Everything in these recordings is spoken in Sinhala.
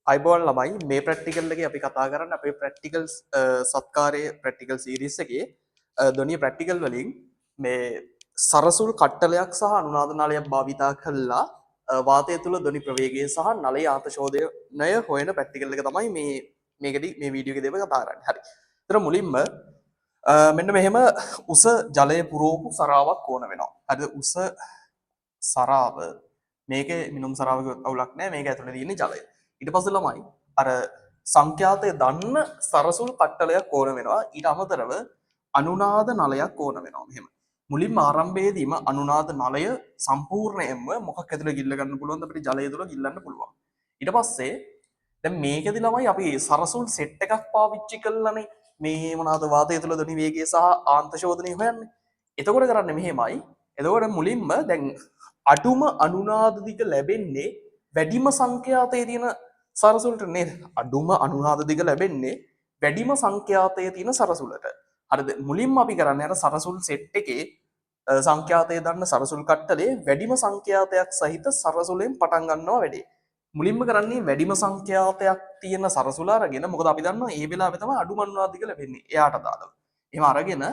අයිබෝන් ළමයි මේ ප්‍රැක්ටිකල් එකේ අපි කතා කරන්නේ අපේ ප්‍රැක්ටිකල් සත්කාරයේ ප්‍රැක්ටිකල් සීරීස් එකේ ධ්වනි ප්‍රැක්ටිකල් වලින් මේ සරසුල් කට්ටලයක් සහ අනුනාද නලයක් භාවිතා කළා වාතය තුල ධ්වනි ප්‍රවේගය සහ නලයේ ආතශෝධනය හොයන ප්‍රැක්ටිකල් එක තමයි මේකදී මේ වීඩියෝ එකේදී අපි කතා කරන්නේ. හරි. ඒතර මුලින්ම මෙන්න මෙහෙම උස ජලය පුරවපු සරාවක් ඕන වෙනවා. හරිද? උස සරාව මේකේ මිනුම් සරාවක අවුලක් නැහැ. මේක ඇතුලේ තියෙන්නේ ජලය. ඊට පස්සේ ළමයි අර සංඛ්‍යාතය දන්න සරසුල් කට්ටලයක් ඕන වෙනවා. ඊට අමතරව අනුනාද නලයක් ඕන වෙනවා. මෙහෙම. මුලින්ම ආරම්භයේදීම අනුනාද නලය සම්පූර්ණයෙන්ම මොකක් ඇතුලේ ගිල්ල ගන්න පුළුවන්ද අපිට ජලය තුල ගිල්ලන්න පුළුවන්. ඊට පස්සේ දැන් මේකෙදි ළමයි අපි සරසුල් සෙට් එකක් පාවිච්චි කළානේ මේ මොනවාද වාතය තුල ධ්වනි වේගය සහ ආන්තශෝධනය හොයන්නේ. එතකොට කරන්නේ මෙහෙමයි. එතකොට මුලින්ම දැන් අඩුම අනුනාද දිග ලැබෙන්නේ වැඩිම සංඛ්‍යාතයේ තියෙන සරසුලට නේද? අඩුම අනුනාද දිග ලැබෙන්නේ වැඩිම සංඛ්‍යාතයේ තියෙන සරසුලට. හරිද? මුලින්ම අපි කරන්නේ අර සරසුල් සෙට් එකේ සංඛ්‍යාතය දන්න සරසුල් කට්ටලේ වැඩිම සංඛ්‍යාතයක් සහිත සරසුලෙන් පටන් ගන්නවා වැඩේ. මුලින්ම කරන්නේ වැඩිම සංඛ්‍යාතයක් තියෙන සරසුල අරගෙන මොකද අපි දන්නවා ඒ වෙලාවේ තමයි අඩුම අනුනාද දිග ලැබෙන්නේ එයාට දාලා. එහෙම අරගෙන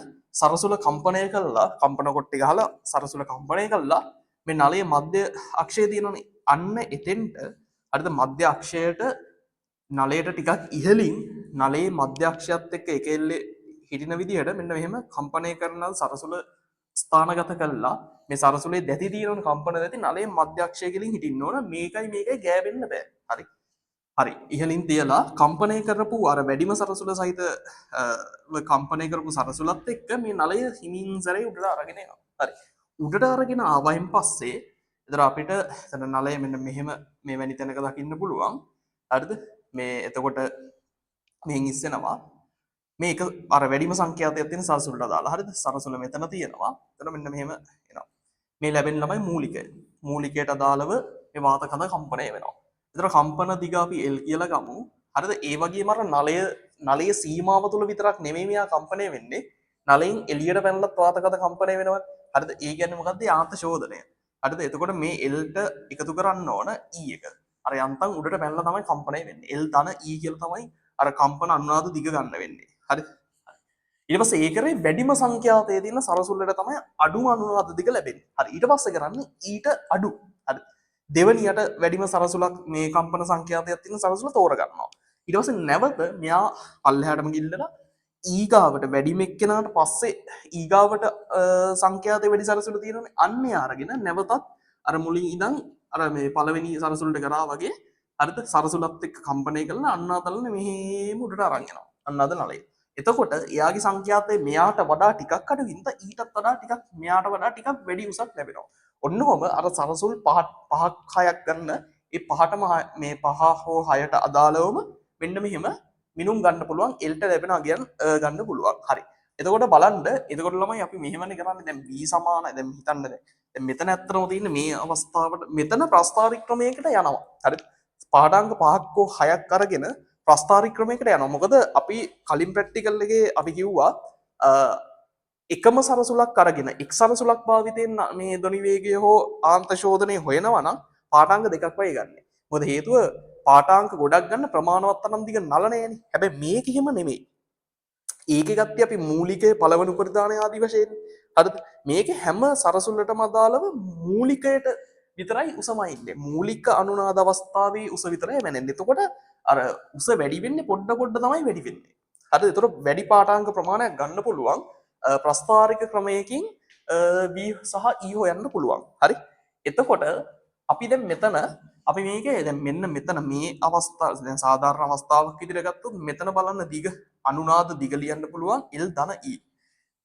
සරසුල කම්පණය කළා කම්පන කොට්ටි ගහලා සරසුල කම්පණය කළා මේ නලයේ මධ්‍ය අක්ෂය තියෙනනේ අන්න එතෙන්ට හරිද මධ්‍ය අක්ෂයට නලයට ටිකක් ඉහළින් නලයේ මධ්‍ය අක්ෂයත් එක්ක එකෙල්ලේ හිටින විදිහට මෙන්න මෙහෙම කම්පණය කරන සරසුල ස්ථානගත කළා මේ සරසුලේ දැති තියෙන කම්පන දැති නලයේ මධ්‍ය අක්ෂය කෙලින් හිටින්න ඕන මේකයි ගෑවෙන්න බෑ හරි හරි ඉහළින් තියලා කම්පණය කරපු අර වැඩිම සරසුල සහිත කම්පණය කරපු සරසුලත් එක්ක මේ නලය හිමින් සැරේ උඩට අරගෙන යනවා හරි උඩට අරගෙන ආවයින් පස්සේ එතන අපිට එතන නලය මෙන්න මෙහෙම මේ වැනි තැනක දකින්න පුළුවන් හරිද මේ එතකොට මෙන් ඉස්සෙනවා මේක අර වැඩිම සංඛ්‍යාතයක් තියෙන සරසුලට දාලා හරිද සරසුල මෙතන තියෙනවා එතන මෙන්න මෙහෙම එනවා මේ ලැබෙන ළමයි මූලිකය මූලිකයට අදාළව මේ වාත කඳ කම්පණය වෙනවා එතන කම්පන දිග අපි L කියලා ගමු හරිද ඒ වගේම අර නලයේ සීමාව තුල විතරක් නෙමෙයි මෙයා කම්පණය වෙන්නේ නලයෙන් එළියට පැනලත් වාත කඳ කම්පණය වෙනවා හරිද ඒ කියන්නේ මොකද්ද ආත ශෝධනය හරිද එතකොට මේ L ට එකතු කරන්න ඕන E එක අර යන්තම් උඩට පැනලා තමයි කම්පණය වෙන්නේ L ධන E කියලා තමයි අර කම්පන අනුනාද දිග ගන්න වෙන්නේ හරි ඊට පස්සේ ඒ කරේ වැඩිම සංඛ්‍යාතයේ තියෙන සරසුල්ලට තමයි අඩුම අනුනාද දිග ලැබෙන්නේ. හරි ඊට පස්සේ කරන්නේ ඊට අඩු. හරි දෙවනියට වැඩිම සරසුලක් මේ කම්පන සංඛ්‍යාතයක් තියෙන සරසුල තෝරගන්නවා. ඊට පස්සේ නැවත මෙයා පල්ලෙහාටම ගිල්ලලා ඊගාවට වැඩිම එක්කෙනාට පස්සේ ඊගාවට සංඛ්‍යාතයේ වැඩි සරසුල තියෙනනේ අන්නේ අරගෙන නැවතත් අර මුලින් ඉඳන් අර මේ පළවෙනි සරසුලට කරා වගේ හරිද සරසුලත් එක්ක කම්පණය කරලා අන්නාතලන මෙහෙම උඩට අරන් යනවා. අන්නාද නලය. එතකොට එයාගේ සංඛ්‍යාතය මෙයාට වඩා ටිකක් අඩු හින්දා ඊටත් වඩා ටිකක් මෙයාට වඩා ටිකක් වැඩි උසක් ලැබෙනවා. ඔන්නෝම අර සරසුල් පහක් හයක් ගන්න ඒ පහටම මේ පහ හෝ හයට අදාළවම මෙන්න මෙහෙම මිනුම් ගන්න පුළුවන් L ට ලැබෙන අගයන් ගන්න පුළුවන්. හරි. එතකොට බලන්න එතකොට ළමයි අපි මෙහෙමනේ කරන්නේ දැන් B සමානයි දැන් හිතන්න දැන් මෙතන ඇත්තටම තියෙන්නේ මේ අවස්ථාවට මෙතන ප්‍රස්ථාරික ක්‍රමයකට යනවා. හරි. පාඩාංග 5ක් හෝ 6ක් අරගෙන ප්‍රස්ථාරික ක්‍රමයකට යනවා. මොකද අපි කලින් ප්‍රැක්ටිකල් එකේ අපි කිව්වා එකම සරසුලක් අරගෙන එක් සරසුලක් භාවිතයෙන් මේ ධ්වනි වේගය හෝ ආන්ත ශෝධනය හොයනවා නම් පාඨාංග දෙකක් වගේ ගන්න. මොකද හේතුව පාඨාංග ගොඩක් ගන්න ප්‍රමාණවත් තරම් දිග නල නැහැනේ. හැබැයි මේක එහෙම නෙමෙයි. ඒකේ ගත්තේ අපි මූලිකයේ පළවෙනි උපරිධානය ආදී වශයෙන්. හරිද? මේකේ හැම සරසුලටම අදාළව මූලිකයට විතරයි උසමයි ඉන්නේ. මූලික අනුනාද අවස්ථාවේ උස විතරයි වෙන්නේ. එතකොට අර උස වැඩි වෙන්නේ පොඩ තමයි වැඩි වෙන්නේ. හරිද? එතකොට වැඩි පාඨාංග ප්‍රමාණයක් ගන්න පුළුවන් ප්‍රස්ථාරික ක්‍රමයකින් V සහ E හොයන්න පුළුවන්. හරි? එතකොට අපි දැන් මෙතන අපි මේකේ දැන් මෙන්න මෙතන මේ අවස්ථාව දැන් සාධාරණ අවස්ථාවක් විදිහට ගත්තොත් මෙතන බලන්න දිග අනුනාද දිග ලියන්න පුළුවන් L ධන E.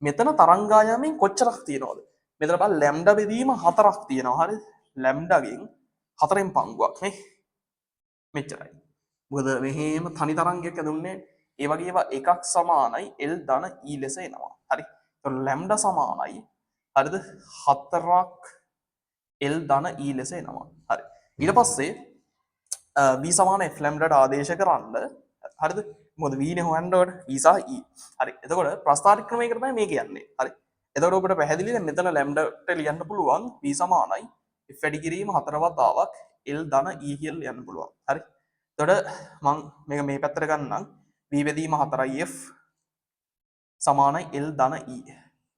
මෙතන තරංගායාමයෙන් කොච්චරක් තියෙනවද? මෙතන බලන්න ලැම්ඩා බෙදීම 4ක් තියෙනවා. හරිද? ලැම්ඩාගෙන් 4න් පංගුවක් නේ. මෙච්චරයි. මොකද මෙහෙම තනි තරංගයක් ඇදුන්නේ ඒ වගේ ඒවා එකක් සමානයි L ධන E ලෙස එනවා. හරි. ඒතකොට ලැම්ඩා සමානයි හරිද? 4ක් L ධන E ලෙස එනවා. හරි. ඊට පස්සේ V සමාන F ලැම්ඩාට ආදේශ කරන්න හරිද? මොකද V නේ හොයන්න ඕනේ V සහ E. හරි. එතකොට ප්‍රස්ථාරික ක්‍රමයකට තමයි මේක යන්නේ. හරි. එතකොට ඔබට පැහැදිලි දැන් මෙතන ලැම්ඩාට ලියන්න පුළුවන් V සමානයි F වැඩි කිරීම 4 වතාවක් L ධන E කියලා ලියන්න පුළුවන්. හරි. එතකොට මම මේක මේ පැත්තට ගන්නම් v බෙදීම 4යි f සමානයි l ධන e.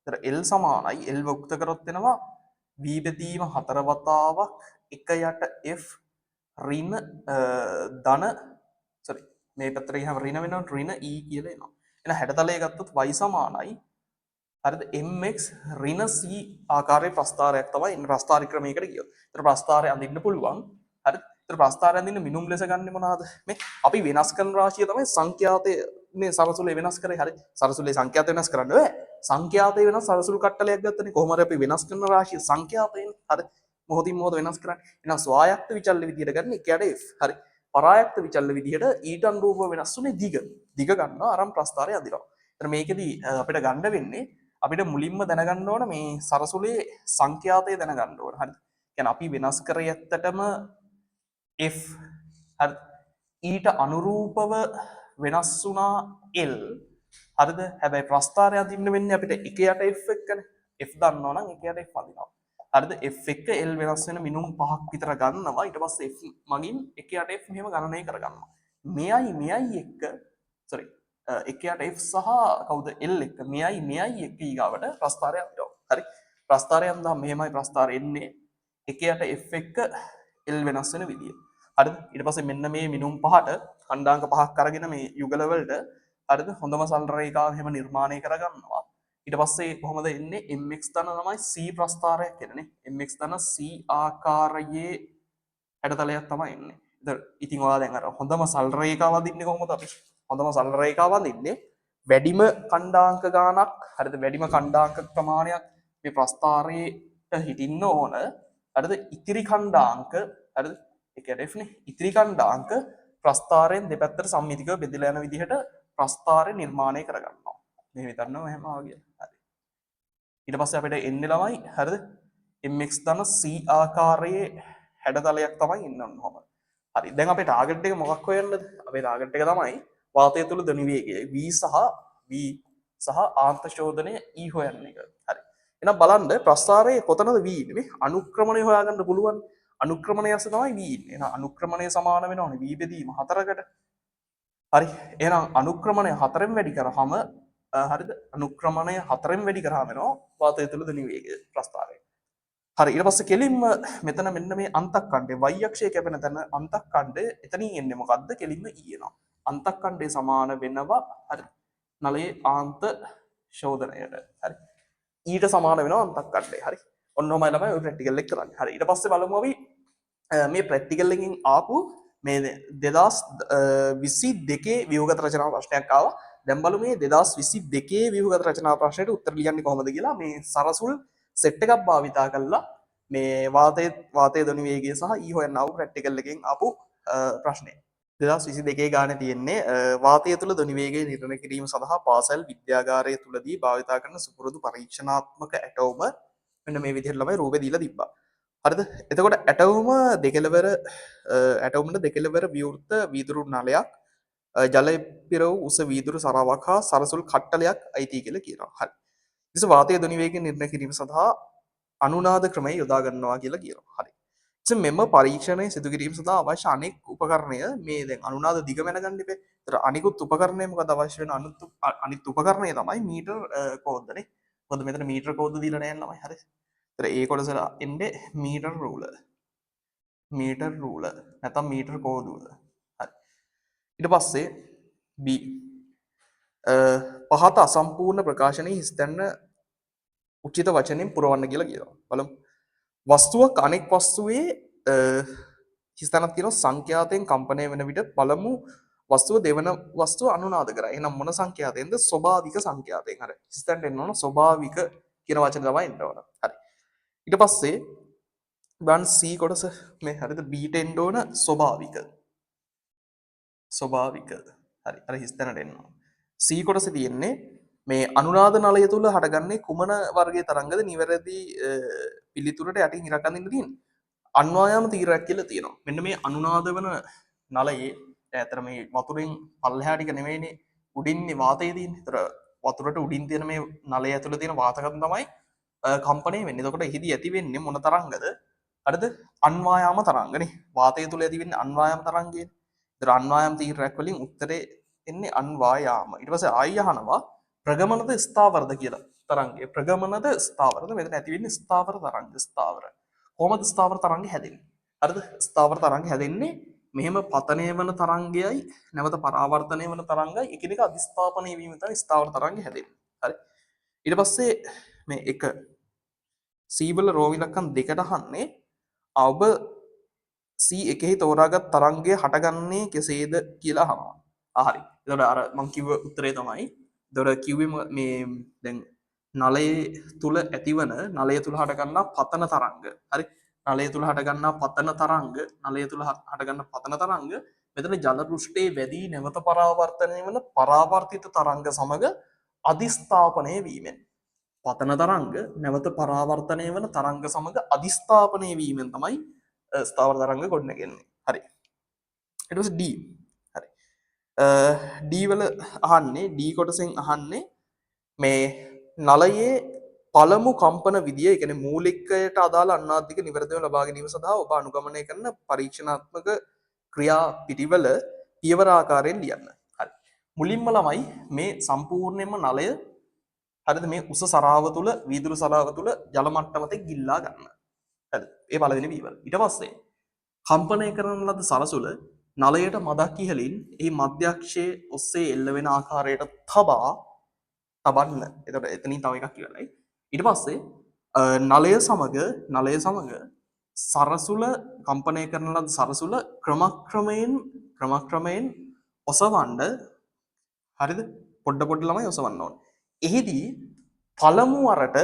එතකොට l සමානයි l වුක්ත කරොත් වෙනවා v බෙදීම 4 වතාවක් 1 යට f ඍණ ධන sorry මේ පැත්තට ගියාම ඍණ වෙනවා ඍණ e කියලා එනවා. එහෙනම් හැඩතලයේ ගත්තොත් y සමානයි හරිද mx ඍණ c ආකාරයේ ප්‍රස්ථාරයක් තමයි ඉන්න ප්‍රස්ථාර ක්‍රමයකට ගියොත්. ඒතර ප්‍රස්ථාරය අඳින්න පුළුවන්. හරිද? ඒතර ප්‍රස්ථාරය අඳින්න මිනුම් ලෙස ගන්නෙ මොනවාද? මේ අපි වෙනස් කරන රාශිය තමයි සංඛ්‍යාතයේ මේ සරසුලේ වෙනස් කරේ. හරි. සරසුලේ සංඛ්‍යාත වෙනස් කරන්න බෑ. සංඛ්‍යාතය වෙනස් සරසුළු කට්ටලයක් ගත්තනේ. කොහොම හරි අපි වෙනස් කරන රාශිය සංඛ්‍යාතයෙන්. හරි. මොහොතින් මොහොත වෙනස් කරන්නේ. එහෙනම් ස්වායක්ත විචල්්‍ය විදියට ගන්න එකයට f. හරි. පරායක්ත විචල්්‍ය විදියට ඊට අනුරූපව වෙනස් වුනේ දිග. දිග ගන්නවා අරන් ප්‍රස්ථාරය අඳිනවා. ඒතර මේකෙදි අපිට ගන්න වෙන්නේ අපිට මුලින්ම දැනගන්න ඕන මේ සරසුලේ සංඛ්‍යාතය දැනගන්න ඕන. හරිද? කියන්නේ අපි වෙනස් කරේ ඇත්තටම f හරි ඊට අනුරූපව වෙනස් වුණා l හරිද? හැබැයි ප්‍රස්ථාරය අඳින්න වෙන්නේ අපිට 1 යට f එක්කනේ. f දන්නවා නම් 1 යට f අඳිනවා. හරිද? f එක්ක l වෙනස් වෙන මිනුම් 5ක් විතර ගන්නවා. ඊට පස්සේ f මගින් 1 යට f මෙහෙම ගණනය කරගන්නවා. මෙයයි එක්ක sorry 1 යට f සහ කවුද l එක්ක මෙයයි එක්ක ඊගාවට ප්‍රස්ථාරය අඳිනවා. හරි? ප්‍රස්ථාරය අඳහම මෙහෙමයි ප්‍රස්ථාරය එන්නේ 1 යට f එක්ක l වෙනස් වෙන විදිය. හරිද? ඊට පස්සේ මෙන්න මේ මිනුම් පහට ඛණ්ඩාංක පහක් අරගෙන මේ යුගල වලට හරිද? හොඳම සරල රේඛාව එහෙම නිර්මාණය කරගන්නවා. ඊට පස්සේ කොහොමද එන්නේ mx ධන තමයි c ප්‍රස්ථාරයක් එන්නේ. mx ධන c ආකාරයේ හැඩතලයක් තමයි එන්නේ. ඉතින් ඔයාලා දැන් අර හොඳම සරල රේඛාව අඳින්නේ කොහොමද අපි? හොඳම සරල රේඛාව අඳින්නේ වැඩිම ඛණ්ඩාංක ගානක් හරිද? වැඩිම ඛණ්ඩාංක ප්‍රමාණයක් මේ ප්‍රස්ථාරයට හිටින්න ඕන. හරිද? ඉතිරි ඛණ්ඩාංක හරිද? ඒ කියන්නේ f නේ. ඉතිරි ඛණ්ඩාංක ප්‍රස්ථාරයෙන් දෙපැත්තට සම්මිතිකව බෙදලා යන විදිහට ප්‍රස්ථාරය නිර්මාණය කරගන්නවා. මේ විතරනම එහෙම ආවිය. හරි. ඊට පස්සේ අපිට එන්නේ ළමයි හරිද? mx ධන c ආකාරයේ හැඩතලයක් තමයි එන්න ඕන කොහොමද? හරි. දැන් අපේ ටාගට් එක මොකක් හොයන්නද? අපේ ටාගට් එක තමයි වාතය තුළ ධන වේගය v සහ ආන්ත ශෝධනය e හොයන්න එක. හරි. එහෙනම් බලන්න ප්‍රස්ථාරයේ කොතනද v ඉන්නේ? මේ අනුක්‍රමණය හොයාගන්න පුළුවන්. අනුක්‍රමණය ඇස්සේ තමයි v ඉන්නේ. එහෙනම් අනුක්‍රමණය සමාන වෙනවනේ v බෙදීම 4කට. හරි. එහෙනම් අනුක්‍රමණය 4ෙන් වැඩි කරාම හරිද? අනුක්‍රමණය 4ෙන් වැඩි කරාම වෙනවා වාතය තුළ ධන වේගය ප්‍රස්ථාරයේ. හරි ඊට පස්සේ කෙලින්ම මෙතන මෙන්න මේ අන්තක්කණ්ඩේ y අක්ෂය කැපෙන තැන අන්තක්කණ්ඩේ එතනින් එන්නේ මොකද්ද? කෙලින්ම e එනවා. අන්තක්කණ්ඩේ සමාන වෙනවා හරි නලයේ ආන්ත ශෝධනයට. හරි. ඊට සමාන වෙනවා අන්තක්කණ්ඩේ. හරි. ඔන්න ඔහමයි ළමයි ඔය ප්‍රැක්ටිකල් එක කරන්නේ. හරි. ඊට පස්සේ බලමු අපි මේ ප්‍රැක්ටිකල් එකකින් ආපු මේ 2022 ව්‍යුහගත රචනා ප්‍රශ්නයක් ආවා. දැන් බලමු මේ 2022 ව්‍යුහගත රචනා ප්‍රශ්නෙට උත්තර ලියන්නේ කොහොමද කියලා. මේ සරසුල් සෙට් එකක් භාවිතා කරලා මේ වාතයේ ධන වේගය සහ e හොයන්න ආපු ප්‍රැක්ටිකල් එකෙන් ආපු ප්‍රශ්නය. 2022 ගානේ තියෙන්නේ වාතය තුළ ධන වේගය නිර්ණය කිරීම සඳහා පාසල් විද්‍යාගාරය තුලදී භාවිතා කරන සුපුරුදු පරීක්ෂණාත්මක ඇටෝම මෙන්න මේ විදිහට ළමයි රූපේ දීලා තිබ්බා. හරිද? එතකොට ඇටෝම ඇටෝමට දෙකලවර විවෘත වීදුරු නලයක් ජලය පිරවූ උස වීදුරු සරාවක් හා සරසුල් කට්ටලයක් අයිති කියලා කියනවා. හරි. ඉතින් වාතයේ ධන වේගය නිර්ණය කිරීම සඳහා අනුනාද ක්‍රමය යොදා ගන්නවා කියලා කියනවා. හරි. ඉතින් මෙම පරීක්ෂණය සිදු කිරීම සඳහා අවශ්‍ය අනෙක් උපකරණය මේ දැන් අනුනාද දිග මැනගන්න ඉබේ. ඒතර අනිකුත් උපකරණය මොකද අවශ්‍ය වෙන අනිත් උපකරණය තමයි මීටර් කෝද්දනේ. මොකද මෙතන මීටර් කෝද්ද දීලා නැහැ ළමයි. හරි. ඒතර ඒ කොටස එන්නේ මීටර් රූලර්. මීටර් රූලර් නැත්නම් මීටර් කෝදුව. හරි. ඊට පස්සේ B පහත අසම්පූර්ණ ප්‍රකාශනයේ හිස්තැන්න උචිත වචනෙන් පුරවන්න කියලා කියනවා. බලමු. වස්තුවක් අනෙක් වස්තුවේ හිස්තැනක් තියෙනවා සංඛ්‍යාතයෙන් කම්පණය වෙන විට පළමු වස්තුව දෙවන වස්තුව අනුනාද කරයි. එහෙනම් මොන සංඛ්‍යාතයෙන්ද? ස්වභාවික සංඛ්‍යාතයෙන්. හරි. හිස්තැනට එන්න ඕන ස්වභාවික කියන වචනේ තමයි එන්න ඕන. හරි. ඊට පස්සේ බන් C කොටස මේ හරිද B ට එන්න ඕන ස්වභාවික. ස්වභාවික. හරි. අර හිස්තැනට එන්න ඕන. C කොටසේ තියෙන්නේ මේ අනුනාද නලය තුල හටගන්නේ කුමන වර්ගයේ තරංගද නිවැරදි පිළිතුරට යටින් ඉරක් අඳින්න තියෙන්නේ. අන්වායාම තීරයක් කියලා තියෙනවා. මෙන්න මේ අනුනාද වන නලයේ ඇතර මේ වතුරෙන් පල්ලෙහා ටික නෙමෙයිනේ උඩින්නේ වාතය තියෙන්නේ. ඒතර වතුරට උඩින් තියෙන මේ නලය ඇතුළේ තියෙන වාතකම් තමයි කම්පණය වෙන්නේ. එතකොට එහිදී ඇති වෙන්නේ මොන තරංගද? හරිද? අන්වායාම තරංගනේ. වාතය තුල ඇති වෙන්නේ අන්වායාම තරංගය. ඒතර අන්වායම් තීරයක් වලින් උත්තරේ එන්නේ අන්වායාම. ඊට පස්සේ ආයි අහනවා ප්‍රගමනද ස්ථාවරද කියලා. තරංගය ප්‍රගමනද ස්ථාවරද? මෙතන ඇති වෙන්නේ ස්ථාවර තරංග ස්ථාවර. කොහොමද ස්ථාවර තරංගය හැදෙන්නේ? හරිද? ස්ථාවර තරංගය හැදෙන්නේ මෙහෙම පතනය වන තරංගයයි නැවත පරාවර්තනය වන තරංගයි එකිනෙක අධිස්ථාපනය වීම තමයි ස්ථාවර තරංගය හැදෙන්නේ. හරි. ඊට පස්සේ මේ එක C වල රෝ ඉලක්කම් දෙකට අහන්නේ ඔබ C එකෙහි තෝරාගත් තරංගය හටගන්නේ කෙසේද කියලා අහනවා. හරි. එතකොට අර මම කිව්ව උත්තරේ තමයි. එතකොට කිව්වේ මේ දැන් නලයේ තුල ඇතිවන නලය තුල හටගන්නා පතන තරංග. හරි. නලය තුල හටගන්නා පතන තරංග, නලය තුල හටගන්න පතන තරංග මෙතන ජල පෘෂ්ඨයේ වැඩි නැවත පරාවර්තනය වන පරාවර්තිත තරංග සමග අධිස්ථාපනය වීමෙන්. පතන තරංග නැවත පරාවර්තනය වන තරංග සමග අධිස්ථාපනය වීමෙන් තමයි ස්ථාවර තරංග ගොඩනැගෙන්නේ. හරි. ඊට පස්සේ D. හරි. D වල අහන්නේ D කොටසෙන් අහන්නේ මේ නලයේ පළමු කම්පන විදිය, ඒ කියන්නේ මූලිකයට අදාළ අන්නාධික නිවැරදිව ලබා ගැනීම සඳහා ඔබ අනුගමනය කරන පරීක්ෂණාත්මක ක්‍රියා පිටිවල පියවර ආකාරයෙන් ලියන්න. හරි. මුලින්ම ළමයි මේ සම්පූර්ණයෙන්ම නලය හරිද මේ උස සරාව තුල වීදුරු සරාව තුල ජල මට්ටමතෙක් ගිල්ලා ගන්න. හරිද? ඒ පළවෙනි පියවර. ඊට පස්සේ කම්පනය කරන ලද සරසුල නලයට මදක් ඉහලින් එහි මධ්‍යක්ෂයේ ඔස්සේ එල්ල වෙන ආකාරයට තබන්න. එතකොට එතනින් තව එකක් ඉවරයි. ඊට පස්සේ නලය සමග සරසුල කම්පනය කරන ලද සරසුල ක්‍රමක්‍රමයෙන් ඔසවන්න. හරිද? පොඩ ළමයි ඔසවන්න ඕන. එහිදී පළමු වරට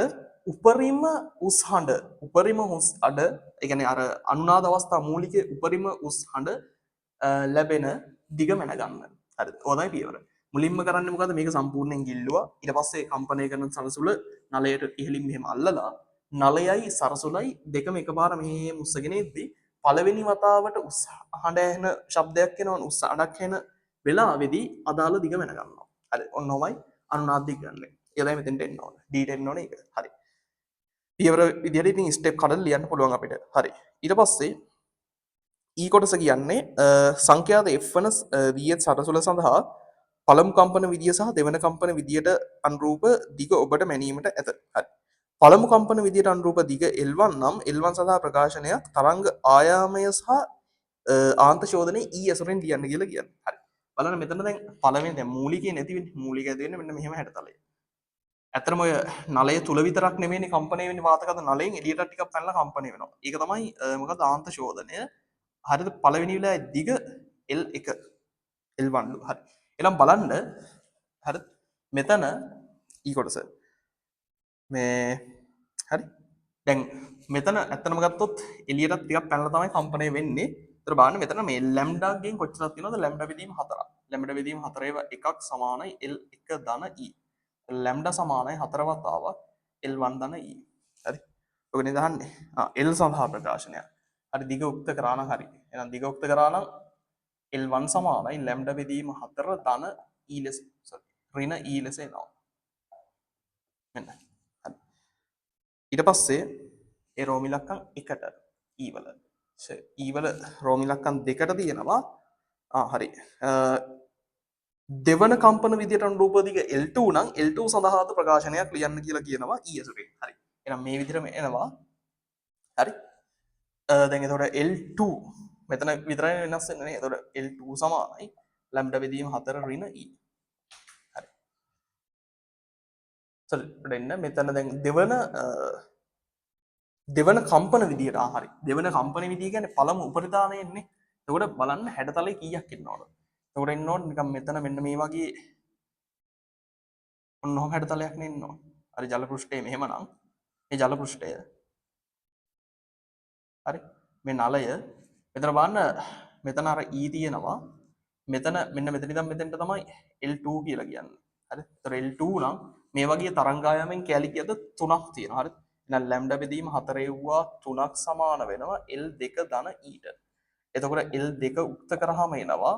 උපරිම උස් හඬ ඒ කියන්නේ අර අනුනාද අවස්ථා මූලික උපරිම උස් හඬ ලැබෙන දිග මැන ගන්න. හරිද? ඕක තමයි පියවර. මුලින්ම කරන්නේ මොකද්ද? මේක සම්පූර්ණයෙන් ගිල්ලුවා. ඊට පස්සේ කම්පනය කරන සරසුල නලයට ඉහළින් මෙහෙම අල්ලලා නලයයි සරසුලයි දෙකම එකපාර මෙහෙම උස්සගෙන ඉද්දි පළවෙනි වතාවට උස් හඬ ඇහෙන ශබ්දයක් එනවා. උස් හඬක් එන වෙලාවේදී අදාළ දිග මැන ගන්නවා. හරි. ඔන්නෝමයි අනුනාද දිග ගන්න. ඒක තමයි මෙතෙන්ට එන්න ඕන. D එන්න ඕනේ ඒක. හරි. පියවර විදිහට ඉතින් ස්ටෙප් කඩලා ලියන්න පුළුවන් අපිට. හරි. ඊට පස්සේ E කොටස කියන්නේ සංඛ්‍යාත F වන VH සරසුල සඳහා පළමු කම්පන විදිය සහ දෙවන කම්පන විදියට අනුරූප දිග ඔබට මැනීමට ඇත. හරි. පළමු කම්පන විදියට අනුරූප දිග L1 නම් L1 සඳහා ප්‍රකාශනයක් තරංග ආයාමය සහ ආන්ත ශෝධනය E ඇසුරෙන් ලියන්න කියලා කියන්නේ. හරි. බලන්න මෙතන දැන් පළවෙනි දැන් මූලිකේ නැති වෙන්නේ. මූලික ඇති වෙන්නේ මෙන්න මෙහෙම හැඩතලය. ඇත්තටම ඔය නලය තුල විතරක් නෙමෙයිනේ කම්පණය වෙන්නේ වාතකද නලයෙන් එළියට ටිකක් පැනලා කම්පණය වෙනවා. ඒක තමයි මොකද ආන්ත ශෝධනය. හරිද? පළවෙනි වෙලාවේ දිග L1 L1 ලු. හරි. එහෙනම් බලන්න හරි මෙතන E කොටස මේ හරි දැන් මෙතන ඇත්තටම ගත්තොත් එළියටත් ටිකක් පැනලා තමයි කම්පණය වෙන්නේ. ඒතර බලන්න මෙතන මේ ලැම්ඩා ගෙන් කොච්චරක් තියෙනවද? ලැම්ඩා බෙදීම 4ක්. ලැම්ඩා බෙදීම 4 ඒවා එකක් සමානයි L1 ධන E. ලැම්ඩා සමානයි 4 වතාවක් L1 ධන E. හරි. ඔකනේ දාන්නේ. L සඳහා ප්‍රකාශනය. හරි දිග උක්ත කරා නම් හරි. එහෙනම් දිග උක්ත කරා නම් L1 සමානයි ලැම්ඩා බෙදීම 4 ධන E ලෙස ඍණ E ලෙස එනවා. මෙන්න. හරි. ඊට පස්සේ ඒ රෝම ඉලක්කම් 1ට E වල E වල රෝම ඉලක්කම් 2ට තියෙනවා. හරි. දෙවන කම්පන විදියට අනුරූප දිග L2 නම් L2 සඳහාද ප්‍රකාශනයක් ලියන්න කියලා කියනවා E ඇසුරෙන්. හරි. එහෙනම් මේ විදිහටම එනවා. හරි. දැන් එතකොට L2 මෙතන විතරයි වෙනස් වෙන්නේ නේ. එතකොට L2 සමානයි ලැම්ඩා බෙදීම 4 ඍණ E. හරි. දෙන්න මෙතන දැන් දෙවන කම්පන විදියට හරි. දෙවන කම්පන විදිය කියන්නේ පළමු උපරිධානය එන්නේ. එතකොට බලන්න හැඩතලේ කීයක් ඉන්නවද? එතකොට එන්න ඕනේ නිකන් මෙතන මෙන්න මේ වගේ ඔන්නෝම හැඩතලයක් නේ ඉන්නවා. හරි ජල පෘෂ්ඨය මෙහෙමනම් මේ ජල පෘෂ්ඨය හරි මේ නලය මෙතන බලන්න මෙතන අර E තියෙනවා. මෙතන මෙන්න මෙතන ඉඳන් මෙතෙන්ට තමයි L2 කියලා කියන්නේ. හරි. ඒතර L2 නම් මේ වගේ තරංගායමෙන් කැලි කීයද 3ක් තියෙනවා. හරි. එහෙනම් ලැම්ඩා බෙදීම 4 යවුවා 3ක් සමාන වෙනවා L2 ධන E ට. එතකොට L2 උක්ත කරාම එනවා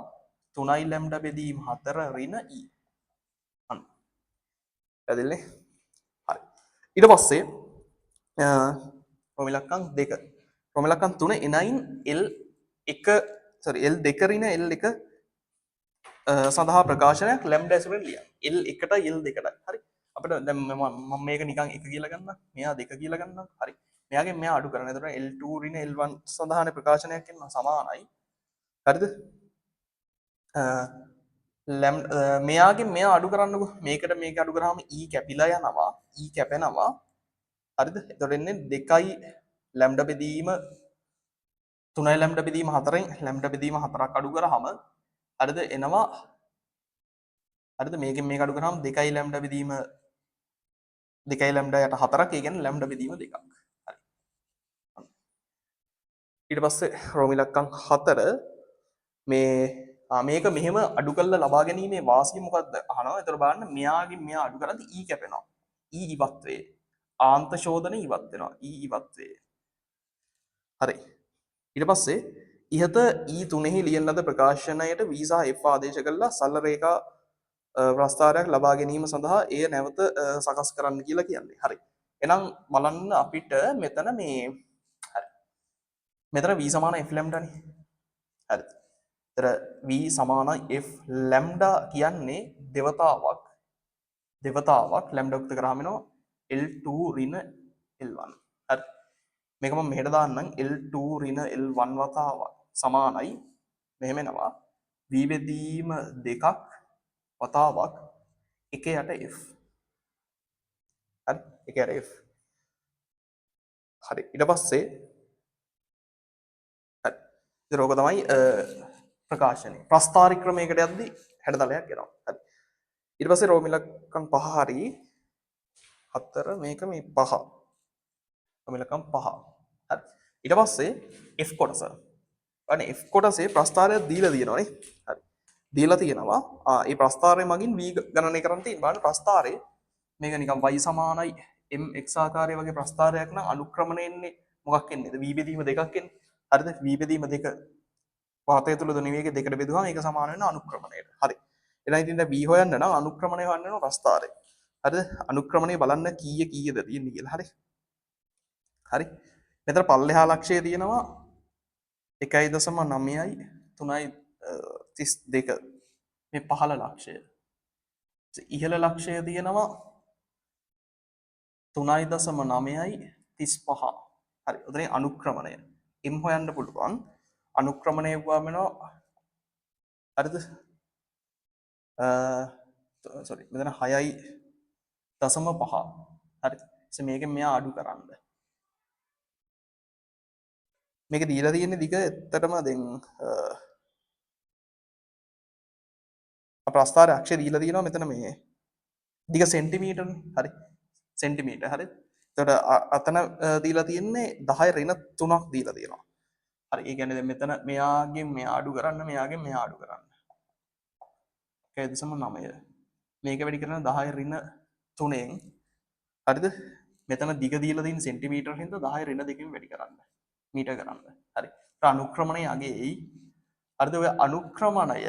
3යි ලැම්ඩා බෙදීම 4 ඍණ E. අන්න. පැහැදිලිනේ? හරි. ඊට පස්සේ රෝම ඉලක්කම් 2 රෝම ඉලක්කම් 3 එනයින් L1 sorry L2 රින L1 සඳහා ප්‍රකාශනයක් ලැම්ඩා ඇසුරෙන් ලියන්න. L1ට L2ට. හරි. අපිට දැන් මම මේක නිකන් 1 කියලා ගන්නම්. මෙයා 2 කියලා ගන්නම්. හරි. මෙයාගෙන් මෙයා අඩු කරනවා. එතකොට L2 රින L1 සඳහානේ ප්‍රකාශනයක් එන්න සමානයි. හරිද? මෙයාගෙන් මෙයා අඩු කරන්නකෝ. මේකට මේක අඩු කරාම E කැපිලා යනවා. E කැපෙනවා. හරිද? එතකොට එන්නේ 2යි ලැම්ඩා බෙදීම 3යි ලැම්ඩා බෙදීම 4න් ලැම්ඩා බෙදීම 4ක් අඩු කරාම හරිද එනවා. හරිද? මේකෙන් මේක අඩු කරාම 2යි ලැම්ඩා බෙදීම 2යි ලැම්ඩා යට 4ක්. ඒ කියන්නේ ලැම්ඩා බෙදීම 2ක්. හරි. ඊට පස්සේ රෝම ඉලක්කම් 4 මේ මේක මෙහෙම අඩු කරලා ලබා ගැනීමේ වාසිය මොකක්ද අහනවා. ඒතර බලන්න මෙයාගෙන් මෙයා අඩු කරද්දී E කැපෙනවා. E ඉවත් වේ. ආන්ත ශෝධන ඉවත් වෙනවා. E ඉවත් වේ. හරි. ඊට පස්සේ ඉහත E3 ලියන ලද ප්‍රකාශනයට V සහ F ආදේශ කළා සරල රේඛා ප්‍රස්ථාරයක් ලබා ගැනීම සඳහා එය නැවත සකස් කරන්න කියලා කියන්නේ. හරි. එහෙනම් බලන්න අපිට මෙතන මේ හරි. මෙතන V සමාන F ලැම්ඩානේ. හරි. ඒතර V සමාන F ලැම්ඩා කියන්නේ දෙවතාවක් ලැම්ඩා උක්ත කරාම එනවා L2 ඍණ L1. හරි. මේක මම මෙහෙට දාන්නම් L2 ඍණ L1 වතාවක් සමානයි මෙහෙම එනවා V බෙදීම 2ක් වතාවක් 1 යට F. හරි 1 යට F. හරි ඊට පස්සේ හරි ඒක රෝග තමයි ප්‍රකාශනය ප්‍රස්ථාරික ක්‍රමයකට යද්දී හැඩතලයක් එනවා. හරි ඊට පස්සේ රෝම ඉලක්කම් 5 හරි 4 මේක මේ 5 රෝම ඉලක්කම් 5. හරි ඊට පස්සේ F කොටස අනේ F කොටසේ ප්‍රස්ථාරයක් දීලා තියෙනවා නේ. හරි දීලා තියෙනවා. ඒ ප්‍රස්ථාරය මගින් V ගණනය කරන්න තියෙන බලන්න ප්‍රස්ථාරය මේක නිකන් y සමානයි mx ආකාරයේ වගේ ප්‍රස්ථාරයක් නම් අනුක්‍රමණය එන්නේ මොකක් එන්නේද? V බෙදීම 2ක් එන්නේ. හරිද? V බෙදීම 2 වාතය තුල ධන වේගය 2කට බෙදුවාම ඒක සමාන වෙන අනුක්‍රමණයට. හරි. එහෙනම් ඉතින් දැන් V හොයන්න නම් අනුක්‍රමණය හොයන්න වෙන ප්‍රස්ථාරය. හරිද? අනුක්‍රමණය බලන්න කීයද තියෙන්නේ කියලා. හරි. හරි. මෙතන පල්ලෙහා ලක්ෂය තියෙනවා 1.9යි 3.32 මේ පහළ ලක්ෂය. ඉහළ ලක්ෂය තියෙනවා 3.9යි 35. හරි. උදේ අනුක්‍රමණය m හොයන්න පුළුවන්. අනුක්‍රමණය වුවාම වෙනවා හරිද? sorry මෙතන 6.5. හරි. මේකෙන් මෙයා අඩු කරන්න. මේක දීලා තියෙන්නේ දිග ඇත්තටම දැන් ප්‍රස්ථාර අක්ෂය දීලා තියෙනවා මෙතන මේ දිග සෙන්ටිමීටර්. හරි සෙන්ටිමීටර්. හරි එතකොට අතන දීලා තියෙන්නේ 10 ඍණ 3ක් දීලා තියෙනවා. හරි ඒ කියන්නේ දැන් මෙතන මෙයාගෙන් මෙයා අඩු කරන්න මෙයාගෙන් මෙයා අඩු කරන්න 1.9 මේක වැඩි කරන 10 ඍණ 3ෙන් හරිද මෙතන දිග දීලා තියෙන සෙන්ටිමීටර් හින්දා 10 ඍණ 2කින් වැඩි කරන්න මීටර් කරන්න. හරි අනුක්‍රමණය අගේ හරිද ඔය අනුක්‍රමණය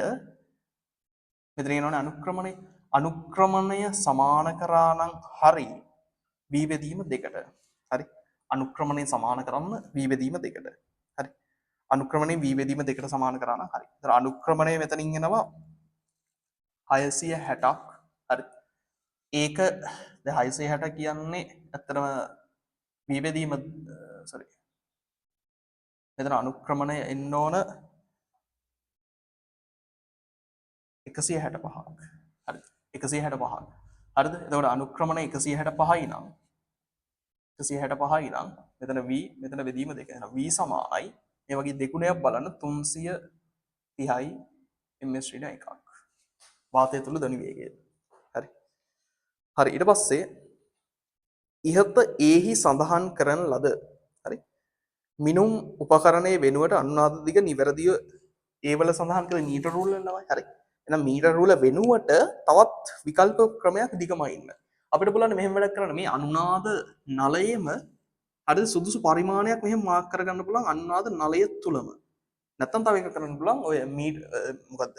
මෙතන කියනවනේ අනුක්‍රමණය සමාන කරා නම් හරි V බෙදීම 2කට. හරි අනුක්‍රමණය සමාන කරන්න V බෙදීම 2කට. හරි අනුක්‍රමණය V බෙදීම 2කට සමාන කරා නම් හරි. ඒතර අනුක්‍රමණය මෙතනින් එනවා 660ක්. හරි ඒක දැන් 660 කියන්නේ ඇත්තටම V බෙදීම sorry මෙතන අනුක්‍රමණය එන්න ඕන 165ක්. හරි 165ක්. හරිද? එතකොට අනුක්‍රමණය 165යි නම් මෙතන V මෙතන බෙදීම 2. එහෙනම් V සමානයි මේ වගේ දෙගුණයක් බලන්න 330යි ms ඍණ 1ක්. වාතය තුල ධන වේගය. හරි. හරි ඊට පස්සේ ඉහත ඒහි සඳහන් කරන ලද හරි මිනුම් උපකරණයේ වෙනුවට අනුනාද දිග නිවැරදිව ඒවල සඳහන් කළ මීටර රූල වෙනවා. හරි. එහෙනම් මීටර රූල වෙනුවට තවත් විකල්ප ක්‍රමයක් දිගමයින්න. අපිට බලන්න මෙහෙම වැඩක් කරන්න මේ අනුනාද නලයේම හරිද සුදුසු පරිමාණයක් මෙහෙම මාක් කරගන්න පුළුවන් අනුනාද නලය තුලම. නැත්තම් තව එක කරන්න පුළුවන් ඔය මොකද්ද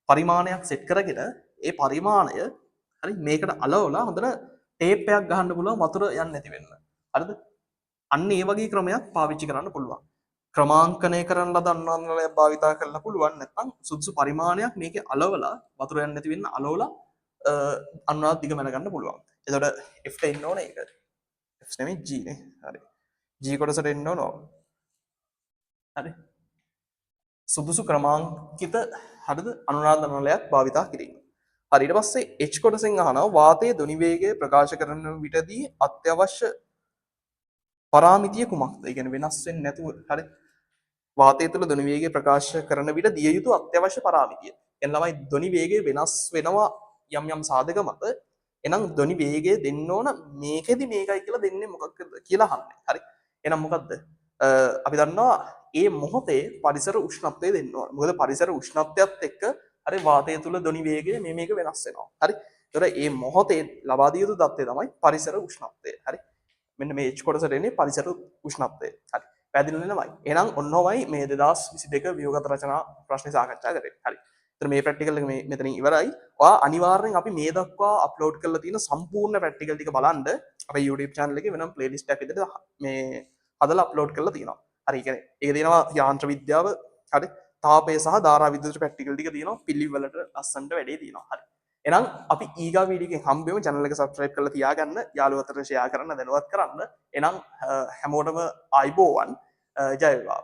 පරිමාණයක් සෙට් කරගෙන ඒ පරිමාණය හරි මේකට අලවලා හොඳට ටේප් එකක් ගහන්න පුළුවන් වතුර යන්නේ නැති වෙන්න. හරිද? අන්න ඒ වගේ ක්‍රමයක් පාවිච්චි කරන්න පුළුවන්. ක්‍රමාංකනය කරන්න ලද අනුනාදනලයක් භාවිතා කරන්න පුළුවන් නැත්නම් සුදුසු පරිමාණයක් මේකේ අලවලා වතුර යන්නේ නැති වෙන්න අලවලා අනුනාද දිග මැන ගන්න පුළුවන්. එතකොට F ට එන්න ඕනේ ඒක. F නෙමෙයි G නේ. හරි. G කොටසට එන්න ඕන. හරි. සුදුසු ක්‍රමාංකිත හරිද අනුනාදනලයක් භාවිතා කිරීම. හරි ඊට පස්සේ H කොටසෙන් අහනවා වාතයේ ධ්වනි වේගය ප්‍රකාශ කරන විටදී අත්‍යවශ්‍ය පරාමිතිය කුමක්ද? ඒ කියන්නේ වෙනස් වෙන්නේ නැතුව හරි වාතය තුළ ධ්වනි වේගය ප්‍රකාශ කරන විට දිය යුතු අත්‍යවශ්‍ය පරාමිතිය. එන් ළමයි ධ්වනි වේගය වෙනස් වෙනවා යම් යම් සාධක මත. එහෙනම් ධ්වනි වේගය දෙන්න ඕන මේකෙදි මේකයි කියලා දෙන්නේ මොකක්ද කියලා අහන්නේ. හරි. එහෙනම් මොකද්ද? අපි දන්නවා ඒ මොහොතේ පරිසර උෂ්ණත්වය දෙන්න ඕන. මොකද පරිසර උෂ්ණත්වයත් එක්ක හරි වාතය තුළ ධ්වනි වේගය මේක වෙනස් වෙනවා. හරි. ඒතර මේ මොහොතේ ලබා දිය යුතු தත්ත්වය තමයි පරිසර උෂ්ණත්වය. හරි. මෙන්න මේ H කොටසට එන්නේ පරිසර උෂ්ණත්වය. හරි. පැහැදිලි නේද? එහෙනම් ඔන්නෝමයි මේ 2022 ව්‍යුහගත රචනා ප්‍රශ්න සාකච්ඡා කරේ. හරි. ඒතර මේ ප්‍රැක්ටිකල් එක මෙතනින් ඉවරයි. ඔයා අනිවාර්යෙන් අපි මේ දක්වා අප්ලෝඩ් කරලා තියෙන සම්පූර්ණ ප්‍රැක්ටිකල් ටික බලන්න අපේ YouTube channel එකේ වෙනම ප්ලේලිස්ට් එකක් විදිහට මේ හදලා අප්ලෝඩ් කරලා තියෙනවා. හරි. ඒ කියන්නේ ඒක තියෙනවා යාන්ත්‍ර විද්‍යාව, හරි. තාපය සහ ධාරා විද්‍යුත් ප්‍රැක්ටිකල් ටික තියෙනවා. පිළිවෙලට ලස්සනට වැඩේ තියෙනවා. හරි. එහෙනම් අපි ඊගා වීඩියෝ එකෙන් හම්බෙමු. channel එක subscribe කරලා තියාගන්න, යාළුවෝ අතර share කරන්න, දැනුවත් කරන්න. එහෙනම් හැමෝටම ආයිබෝවන්. ජය වේවා.